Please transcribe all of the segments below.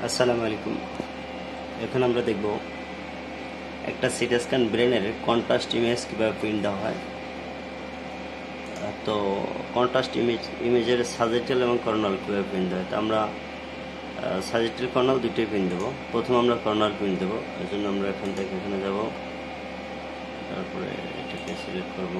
আসসালামু আলাইকুম। এখন আমরা দেখব একটা সিটি স্ক্যান ব্রেনের কন্ট্রাস্ট ইমেজ কীভাবে প্রিন্ট দেওয়া হয়। তো কন্ট্রাস্ট ইমেজের সাজেটাল এবং কর্নাল কীভাবে প্রিন্ট দেওয়া হয়, তো আমরা সাজেটাল কর্নাল দুটোই প্রিন্ট দেবো। প্রথম আমরা কর্নাল প্রিন্ট দেবো, এর জন্য আমরা এখান থেকে এখানে যাব, তারপরে এটাকে সিলেক্ট করব।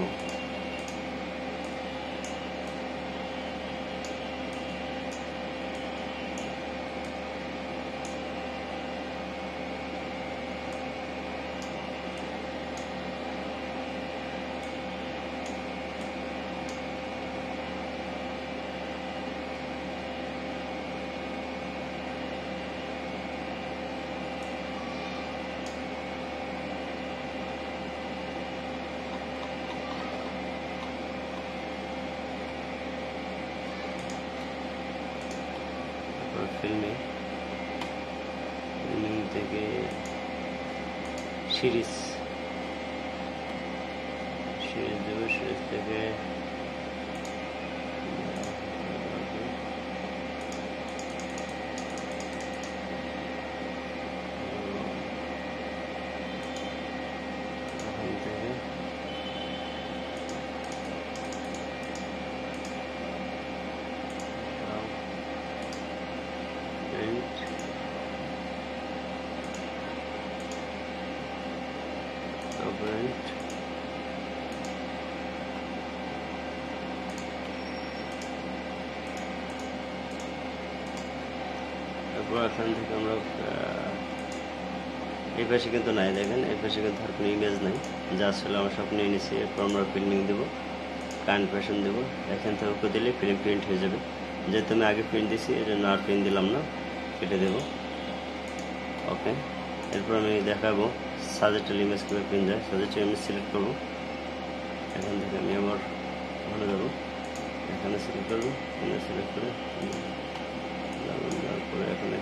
ফিল্মিং থেকে সিরিজ দেব, সিরিজ থেকে তারপর এখান থেকে আমরা এই পাশে কিন্তু নাই, দেখেন এই পাশে কিন্তু আর কোনো ইমেজ নাই, যা আসলে আমরা সব নিয়ে নিচ্ছি। এরপর আমরা ফিল্মিং দেবো, কারেন্ট প্যাশন দেবো, এখান থেকে ওকে দিলে ফিল্ম প্রিন্ট হয়ে যাবে। যেহেতু আমি আগে প্রিন্ট দিছি এই জন্য আর প্রিন্ট দিলাম না, কেটে দেবো। ওকে, এরপর আমি দেখাবো সাজেটাল ইমেজ কীভাবে প্রিন্ট যায়। সাজেটাল ইমেজ সিলেক্ট করবো, এখান থেকে আমি আবার ওখানে যাবো, এখানে সিলেক্ট করবো, এখানে সিলেক্ট করে তারপরে এখানে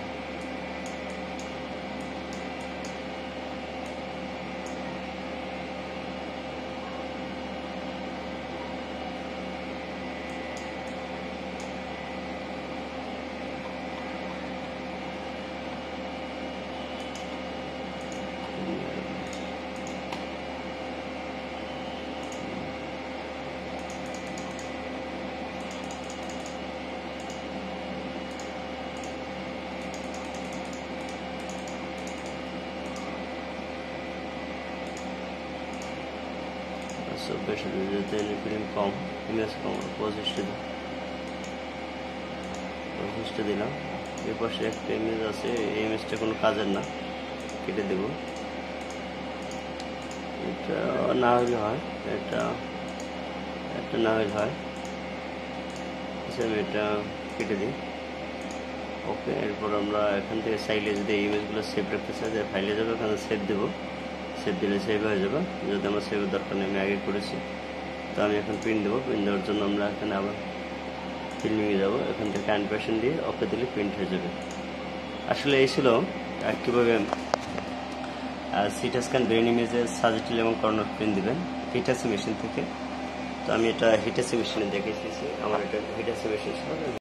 বেশি যেতে ফিল্ম কম, ইমেজ কম, 25টা দিলাম। এর পাশে একটা ইমেজ আছে, এই ইমেজটা কোনো কাজের না, কেটে দেব। এটা না হলে হয়, এটা না হলে হয়, আমি এটা কেটে দিই। ওকে, এরপর আমরা এখান থেকে চাইলে যদি এই ইমেজগুলো সেভ রাখতে চাই, যে ফাইলে যাবে, ওখানে সেভ দেবো, সেভ দিলে সেভ হয়ে যাবে। যদি আমার সেভের দরকার নেই, আমি আগে করেছি। তো আমি এখন প্রিন্ট দেবো, প্রিন্ট দেওয়ার জন্য আমরা এখানে আবার ফিল্মিংয়ে যাবো, এখান থেকে অ্যানিমেশন দিয়ে ওকে দিলে প্রিন্ট হয়ে যাবে। আসলে এই ছিল কীভাবে সিটি স্ক্যান ব্রেন ইমেজের সাজেটাল এবং কর্নার প্রিন্ট দেবেন হিটাচি মেশিন থেকে। তো আমি এটা হিটাচি মেশিনে দেখেছি, আমার এটা হিটাচি মেশিন ছিল।